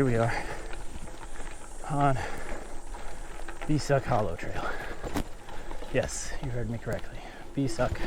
here we are on Suck Hollow Trail. Yes, you heard me correctly. Suck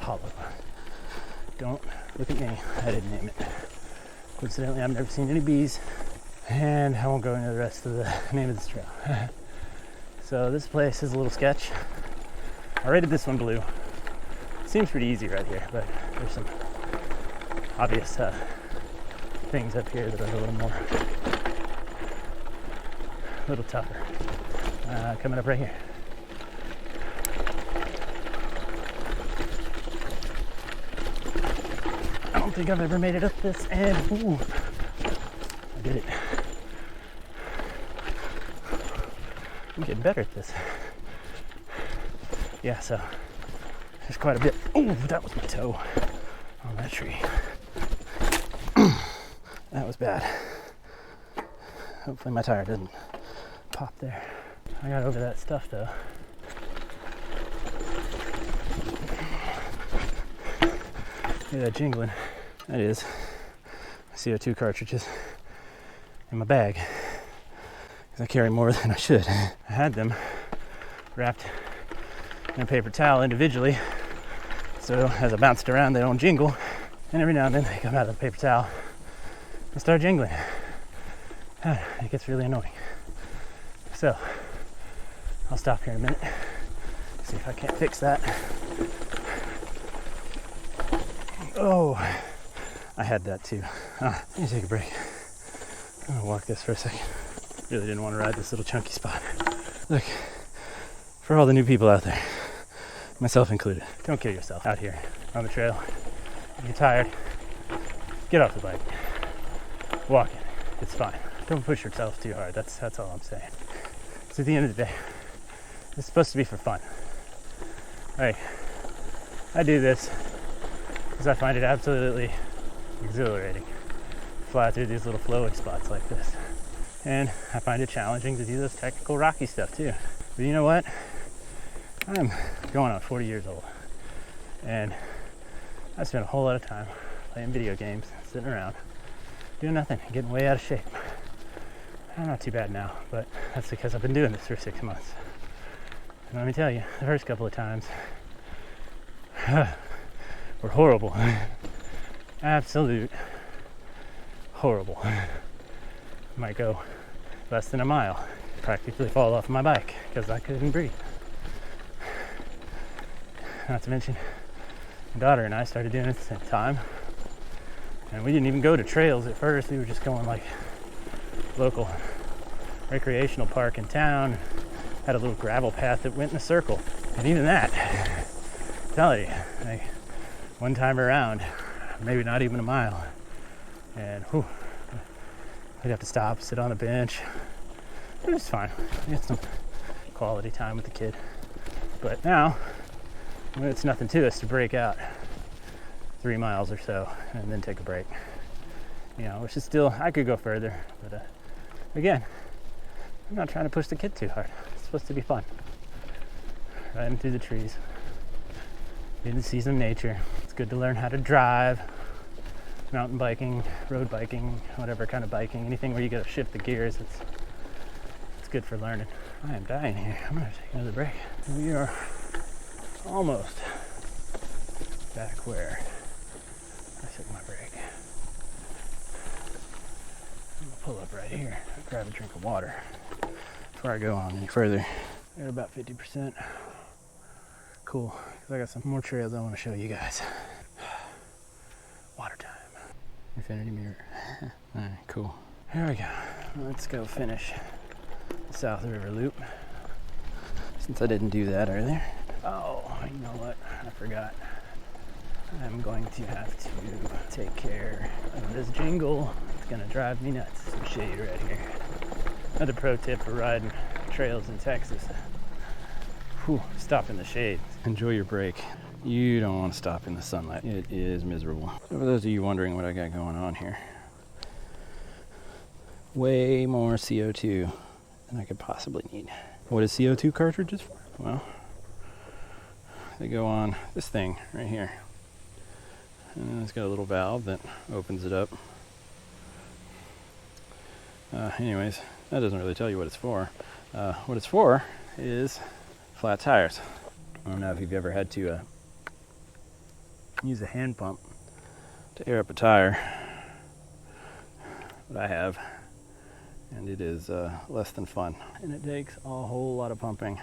Hollow. Don't look at me. I didn't name it. Coincidentally, I've never seen any bees, and I won't go into the rest of the name of this trail. So this place is a little sketch. I rated this one blue. Seems pretty easy right here, but there's some obvious things up here that are a little tougher. Coming up right here. I don't think I've ever made it up this, and ooh, I did it. I'm getting better at this. Yeah, so there's quite a bit. Ooh, that was my toe on that tree. That was bad. Hopefully my tire doesn't pop there. I got over that stuff though. Look at that jingling. That is CO2 cartridges in my bag, because I carry more than I should. I had them wrapped in a paper towel individually, so as I bounced around they don't jingle, and every now and then they come out of the paper towel and start jingling. It gets really annoying. So I'll stop here in a minute, see if I can't fix that. Oh, I had that too. Let me take a break. I'm gonna walk this for a second. Really didn't want to ride this little chunky spot. Look, for all the new people out there, myself included, don't kill yourself out here on the trail. If you're tired, get off the bike. Walk it. It's fine. Don't push yourself too hard. That's all I'm saying. So at the end of the day, it's supposed to be for fun. Like, I do this because I find it absolutely exhilarating to fly through these little flowy spots like this. And I find it challenging to do this technical rocky stuff too. But you know what? I'm going on 40 years old, and I spend a whole lot of time playing video games, sitting around, doing nothing, getting way out of shape. I'm not too bad now, but that's because I've been doing this for 6 months. And let me tell you, the first couple of times were horrible. Absolute horrible. Might go less than a mile, practically fall off my bike because I couldn't breathe. Not to mention, my daughter and I started doing it at the same time, and we didn't even go to trails at first. We were just going like local recreational park in town. Had a little gravel path that went in a circle, and even that, I tell you, like, one time around, maybe not even a mile, and whew, we'd have to stop, sit on a bench. It was fine. We had some quality time with the kid. But now, it's nothing to us to break out 3 miles or so and then take a break. You know, which is still, I could go further, but again, I'm not trying to push the kid too hard. It's supposed to be fun. Riding through the trees, getting to see some nature. It's good to learn how to drive, mountain biking, road biking, whatever kind of biking, anything where you gotta shift the gears. It's good for learning. I am dying here. I'm gonna take another break. We are almost back where I took my break. I'm gonna pull up right here, grab a drink of water before I go on any further. At about 50%. Cool, because I got some more trails I want to show you guys. Water time. Infinity mirror. Alright, cool. Here we go. Let's go finish the South River Loop, since I didn't do that earlier. Oh, you know what? I forgot. I'm going to have to take care of this jingle. It's gonna drive me nuts. Some shade right here. Another pro tip for riding trails in Texas. Whew, stop in the shade. Enjoy your break. You don't want to stop in the sunlight. It is miserable. So for those of you wondering what I got going on here, way more CO2 than I could possibly need. What is CO2 cartridges for? Well, they go on this thing right here. And it's got a little valve that opens it up. Anyways, that doesn't really tell you what it's for. What it's for is flat tires. I don't know if you've ever had to use a hand pump to air up a tire, but I have, and it is less than fun. And it takes a whole lot of pumping,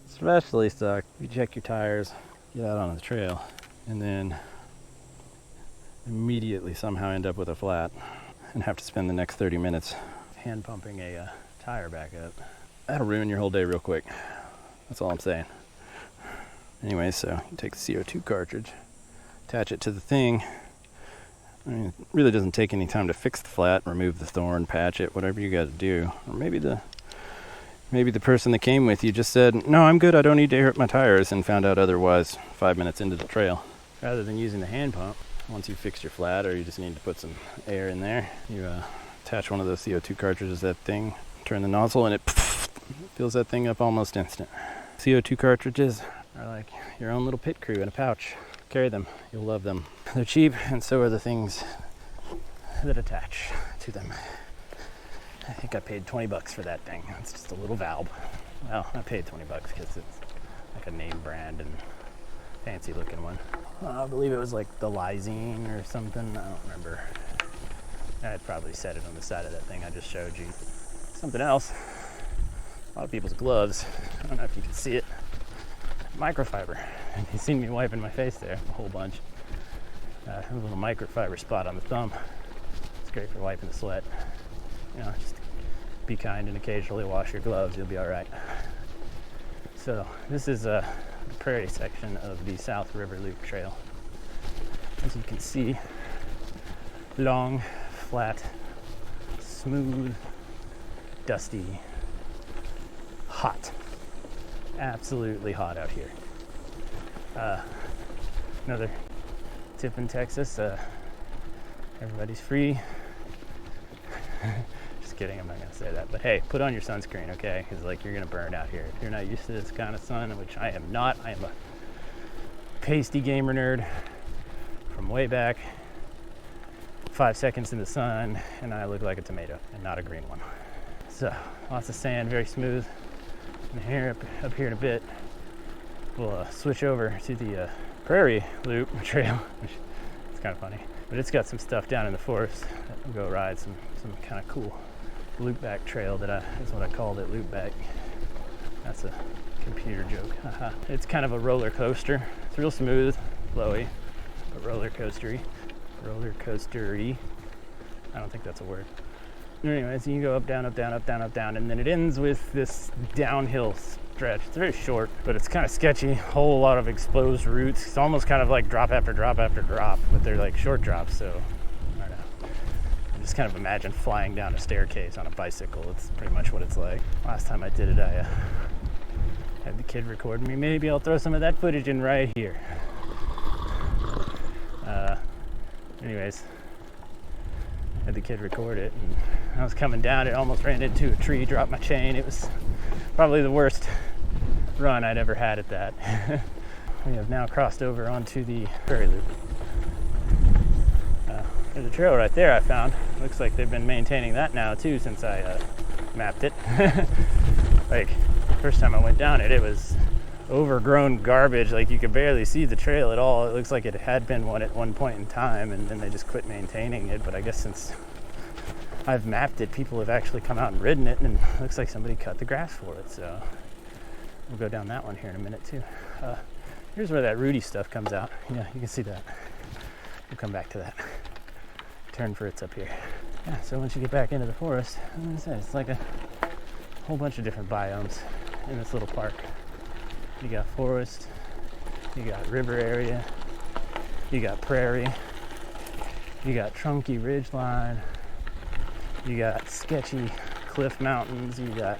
especially stuck. You check your tires, get out on the trail, and then immediately somehow end up with a flat and have to spend the next 30 minutes hand pumping a tire back up. That'll ruin your whole day real quick. That's all I'm saying. Anyway, so you take the CO2 cartridge, attach it to the thing. I mean, it really doesn't take any time to fix the flat, remove the thorn, patch it, whatever you got to do. Or maybe the person that came with you just said, "No, I'm good, I don't need to air up my tires," and found out otherwise 5 minutes into the trail. Rather than using the hand pump, once you fix your flat or you just need to put some air in there, you attach one of those CO2 cartridges to that thing, turn the nozzle, and it fills that thing up almost instant. CO2 cartridges are like your own little pit crew in a pouch. Carry them, you'll love them. They're cheap, and so are the things that attach to them. I think I paid $20 for that thing. It's just a little valve. Well, I paid $20 because it's like a name brand and fancy looking one. I believe it was like the lysine or something. I don't remember. I'd probably said it on the side of that thing I just showed you. Something else. A lot of people's gloves. I don't know if you can see it. Microfiber. You've seen me wiping my face there a whole bunch. A little microfiber spot on the thumb. It's great for wiping the sweat. You know, just be kind and occasionally wash your gloves. You'll be all right. So this is the prairie section of the South River Loop Trail. As you can see, long, flat, smooth, dusty, hot. Absolutely hot out here. Another tip in Texas, everybody's free. Just kidding, I'm not gonna say that. But hey, put on your sunscreen, okay? Because like you're gonna burn out here. If you're not used to this kind of sun, which I am not, I am a pasty gamer nerd from way back. 5 seconds in the sun, and I look like a tomato, and not a green one. So, lots of sand, very smooth. And here, up here in a bit, we'll switch over to the prairie loop trail, which is kind of funny. But it's got some stuff down in the forest that we'll go ride, some kind of cool loop back trail that's what I called it, loop back. That's a computer joke. It's kind of a roller coaster. It's real smooth, flowy, but roller coastery. Roller coastery. I don't think that's a word. Anyways, you can go up, down, up, down, up, down, up, down, and then it ends with this downhill stretch. It's very short, but it's kind of sketchy. Whole lot of exposed roots. It's almost kind of like drop after drop after drop, but they're like short drops, so I don't know. I just kind of imagine flying down a staircase on a bicycle. It's pretty much what it's like. Last time I did it, I had the kid record me. Maybe I'll throw some of that footage in right here. Anyways, had the kid record it, and I was coming down, it almost ran into a tree, dropped my chain. It was probably the worst run I'd ever had at that. We have now crossed over onto the prairie loop. There's a trail right there I found. Looks like they've been maintaining that now too since I mapped it. Like, first time I went down it, it was overgrown garbage. Like, you could barely see the trail at all. It looks like it had been one at one point in time, and then they just quit maintaining it. But I guess since I've mapped it, people have actually come out and ridden it, and it looks like somebody cut the grass for it. So we'll go down that one here in a minute too. Here's where that rooty stuff comes out. Yeah, you can see that. We'll come back to that. Turn for it's up here. Yeah, so once you get back into the forest, like I said, it's like a whole bunch of different biomes in this little park. You got forest, you got river area, you got prairie, you got trunky ridgeline, you got sketchy cliff mountains, you got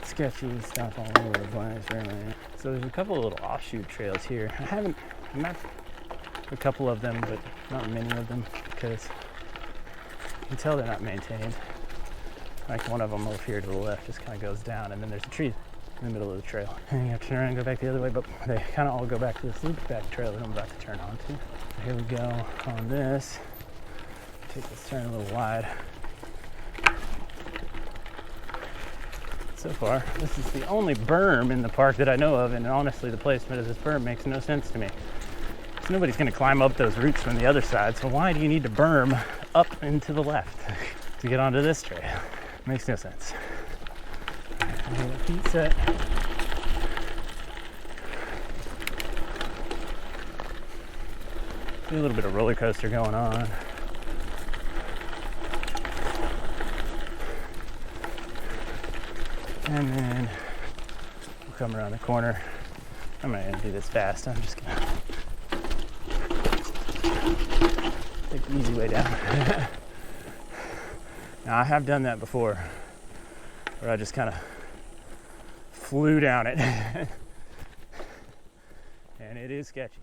sketchy stuff all over the place, really. So there's a couple of little offshoot trails here. I haven't mapped a couple of them, but not many of them, because you can tell they're not maintained. Like one of them over here to the left just kind of goes down, and then there's a tree in the middle of the trail. And you have to turn around and go back the other way, but they kind of all go back to this loop back trail that I'm about to turn onto. So here we go on this. Take this turn a little wide. so far. This is the only berm in the park that I know of, and honestly, the placement of this berm makes no sense to me. So nobody's going to climb up those roots from the other side, so why do you need to berm up and to the left to get onto this trail? Makes no sense. Feet set. See a little bit of roller coaster going on. And then we'll come around the corner. I'm not gonna do this fast. I'm just gonna take the easy way down. Now I have done that before, where I just kind of flew down it, and it is sketchy.